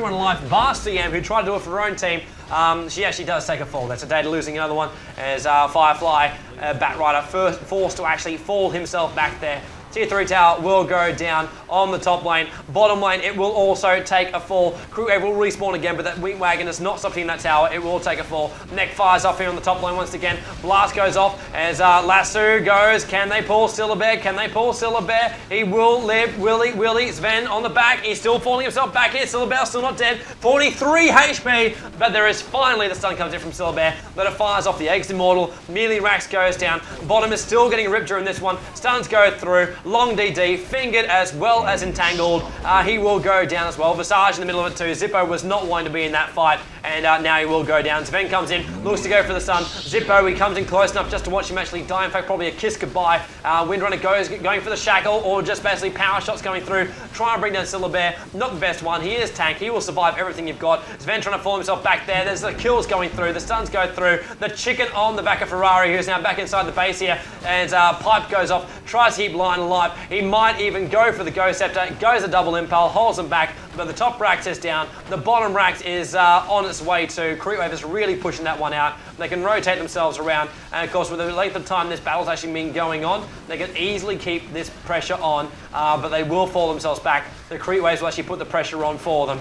Everyone alive, bar CM, who tried to do it for her own team. She actually does take a fall. That's a Deity losing another one as Firefly, Batrider, forced to actually fall himself back there. Tier 3 tower will go down on the top lane. Bottom lane, it will also take a fall. Crew Wave will respawn again, but that Wheat Wagon is not stopping that tower. It will take a fall. Neck fires off here on the top lane once again. Blast goes off as Lasso goes. Can they pull Syllabear? Can they pull Syllabear? He will live. Willy. Sven on the back. He's still falling himself back here. Syllabear still not dead. 43 HP, but there is finally the stun comes in from Syllabear. But it fires off the Eggs Immortal. Melee Rax goes down. Bottom is still getting ripped during this one. Stuns go through. Long DD, fingered as well as entangled. He will go down as well. Visage in the middle of it too. Zippo was not wanting to be in that fight, and now he will go down. Sven comes in, looks to go for the stun. Zippo, he comes in close enough just to watch him actually die. In fact, probably a kiss goodbye. Windrunner going for the shackle, or just basically power shots going through, trying to bring down Syllabear. Not the best one. He is tank. He will survive everything you've got. Sven trying to fall himself back there. There's the kills going through. The stuns go through. The chicken on the back of Ferrari, who's now back inside the base here, and Pipe goes off. Tries to keep Lion alive. He might even go for the Ghost Scepter. Goes a double impale, holds him back, but the top Rax is down. The bottom Rax is on its way to. Creepwave is really pushing that one out. They can rotate themselves around, and of course with the length of time this battle's actually been going on, they can easily keep this pressure on, but they will fall themselves back. The Creepwaves will actually put the pressure on for them.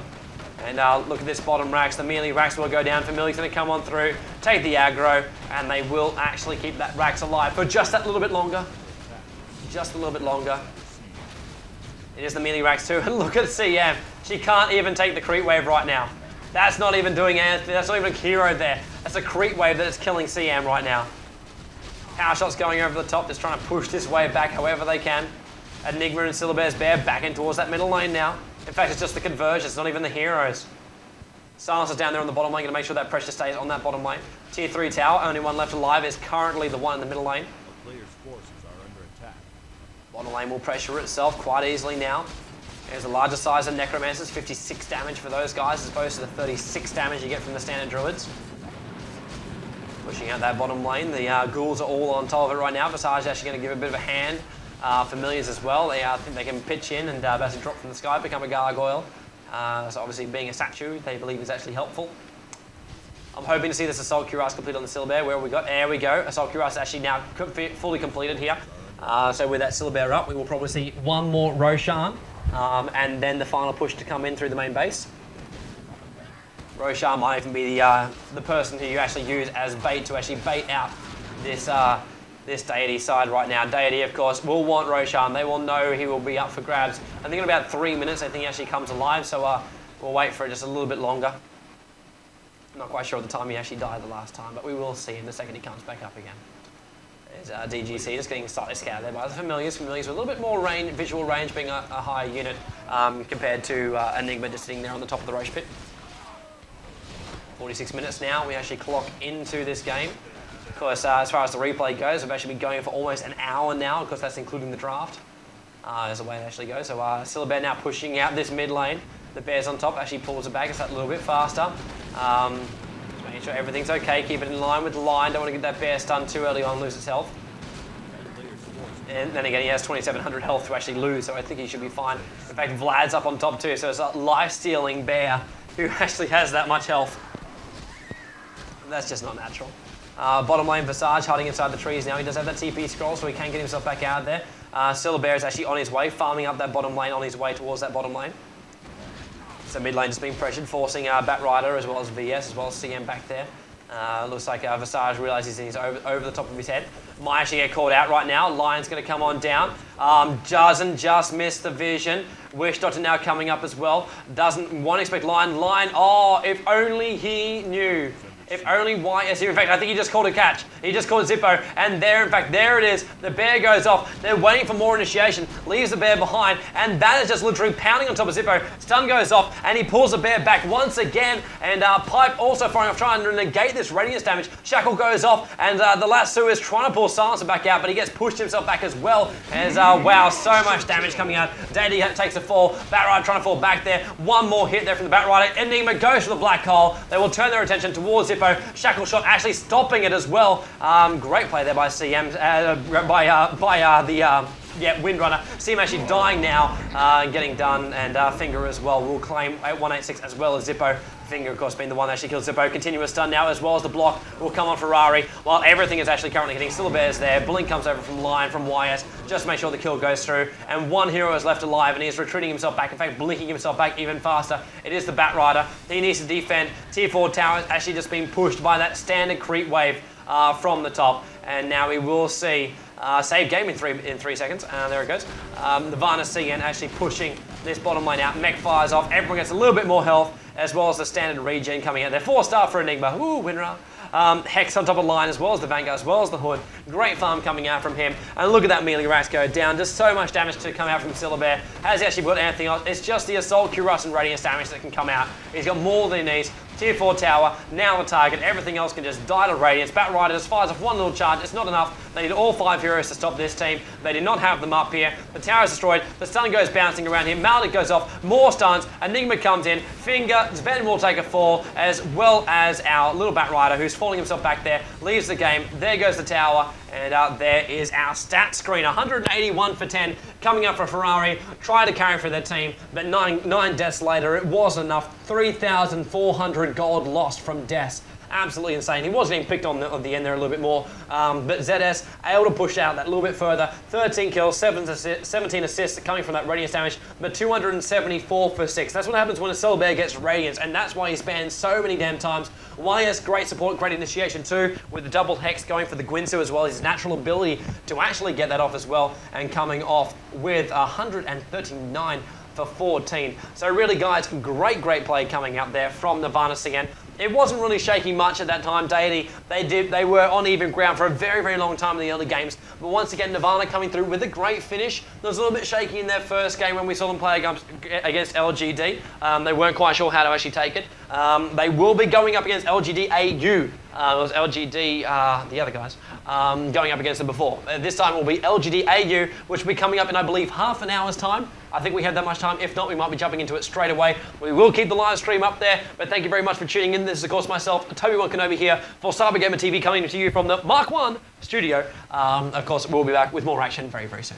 And look at this bottom Rax. The melee Rax will go down. Familiar's going to come on through, take the aggro, and they will actually keep that Rax alive for just that little bit longer. Just a little bit longer. It is the melee Rax too. And look at CM. She can't even take the creep wave right now. That's not even doing anything. That's not even a hero there. That's a creep wave that is killing CM right now. Power shots going over the top, just trying to push this wave back however they can. Enigma and Syllabear's Bear back in towards that middle lane now. In fact, it's just the converge. It's not even the heroes. Silencer's down there on the bottom lane, going to make sure that pressure stays on that bottom lane. Tier 3 tower, only one left alive, is currently the one in the middle lane. The player's forces are under attack. Bottom lane will pressure itself quite easily now. There's a larger size of Necromancers, 56 damage for those guys as opposed to the 36 damage you get from the standard Druids. Pushing out that bottom lane, the ghouls are all on top of it right now. Visage is actually going to give a bit of a hand. Familiars as well, they think they can pitch in and basically drop from the sky, become a gargoyle. So obviously being a statue, they believe is actually helpful. I'm hoping to see this Assault Cuirass complete on the Syllabear. Where have we got? There we go. Assault Cuirass actually now fully completed here. So with that Syllabear up, we will probably see one more Roshan, and then the final push to come in through the main base. Roshan might even be the person who you actually use as bait to actually bait out this this Deity side right now. Deity, of course, will want Roshan. They will know he will be up for grabs. I think in about 3 minutes, I think he actually comes alive, so we'll wait for it just a little bit longer. Not quite sure at the time he actually died the last time, but we will see him the second he comes back up again. There's DGC just getting slightly scouted there by the Familiars. Familiars with a little bit more range, visual range, being a higher unit compared to Enigma just sitting there on the top of the Roche pit. 46 minutes now, we actually clock into this game. Of course, as far as the replay goes, we've actually been going for almost an hour now, because that's including the draft. As the way it actually goes. So Syllabear now pushing out this mid lane. The Bear's on top, actually pulls it back, it's that little bit faster. Just making sure everything's okay, keep it in line with the line. Don't want to get that Bear stunned too early on, lose its health. And then again, he has 2,700 health to actually lose, so I think he should be fine. In fact, Vlad's up on top too, so it's a life-stealing Bear who actually has that much health. That's just not natural. Bottom lane, Visage hiding inside the trees now. He does have that TP scroll, so he can get himself back out there. Syllabear is actually on his way, farming up that bottom lane on his way towards that bottom lane. So mid lane just being pressured, forcing Batrider as well as VS, as well as CM back there. Looks like Visage realizes he's over the top of his head. Might actually get caught out right now. Lion's going to come on down. Doesn't just miss the vision. Wish Doctor now coming up as well. Won't expect Lion. Lion, oh, if only he knew. If only YS here. In fact, I think he just called a catch. He just called Zippo. And there, in fact, there it is. The Bear goes off. They're waiting for more initiation. Leaves the Bear behind. And that is just literally pounding on top of Zippo. Stun goes off. And he pulls the Bear back once again. And Pipe also firing off, trying to negate this radiance damage. Shackle goes off. And the Lasso is trying to pull Silencer back out. But he gets pushed himself back as well. As, wow, so much damage coming out. Deity takes a fall. Batrider trying to fall back there. One more hit there from the Batrider. Enigma goes for the black hole. They will turn their attention towards Zippo. Shackle shot actually stopping it as well. Great play there by CM, Yeah, Windrunner. See him actually dying now and getting done, and Finger as well will claim 186 as well as Zippo. Finger, of course, being the one that actually killed Zippo. Continuous stun now, as well as the block will come on Ferrari, while everything is actually currently hitting. Still Bears there. Blink comes over from Lion, from YS, just to make sure the kill goes through. And one hero is left alive, and he is retreating himself back. In fact, blinking himself back even faster. It is the Bat Rider. He needs to defend. Tier 4 tower actually just being pushed by that standard creep wave from the top. And now we will see save game in three seconds. There it goes. Nirvana CN actually pushing this bottom lane out. Mech fires off. Everyone gets a little bit more health, as well as the standard regen coming out there. 4-star for Enigma. Woo, winner. Hex on top of line, as well as the Vanguard, as well as the Hood. Great farm coming out from him. And look at that melee racks go down. Just so much damage to come out from Syllabear. Has he actually got anything else? It's just the Assault, Q-Rust, and Radiance damage that can come out. He's got more than he needs. Tier 4 tower, now the target. Everything else can just die to Radiance. Bat Rider just fires off one little charge. It's not enough. They need all 5 heroes to stop this team. They did not have them up here. The tower is destroyed. The stun goes bouncing around here. Maldic goes off. More stuns. Enigma comes in. Finger, Sven will take a fall, as well as our little Bat Rider, who's falling himself back there, leaves the game. There goes the tower. And there is our stat screen. 181 for 10 coming up for Ferrari. Tried to carry for their team, but nine deaths later, it wasn't enough. 3,400 gold lost from deaths. Absolutely insane. He was getting picked on the end there a little bit more, but ZS able to push out that little bit further. 13 kills, 17 assists coming from that Radiance damage, but 274 for 6. That's what happens when a Syllabear gets Radiance, and that's why he spans so many damn times. YS, great support, great initiation too, with the double Hex going for the Gwinsu as well, his natural ability to actually get that off as well, and coming off with 139 for 14. So really, guys, great play coming out there from Nirvana again. It wasn't really shaking much at that time. Deity, they were on even ground for a very long time in the early games. But once again, Nirvana coming through with a great finish. There was a little bit shaky in their first game when we saw them play against LGD. They weren't quite sure how to actually take it. They will be going up against LGD AU. It was LGD, the other guys, going up against them before. This time it will be LGD AU, which will be coming up in, I believe, half an hour's time. I think we have that much time. If not, we might be jumping into it straight away. We will keep the live stream up there, but thank you very much for tuning in. This is, of course, myself, Tobi Wan Kenobi here for Cybergamer TV, coming to you from the Mark 1 studio. Of course, we'll be back with more action very soon.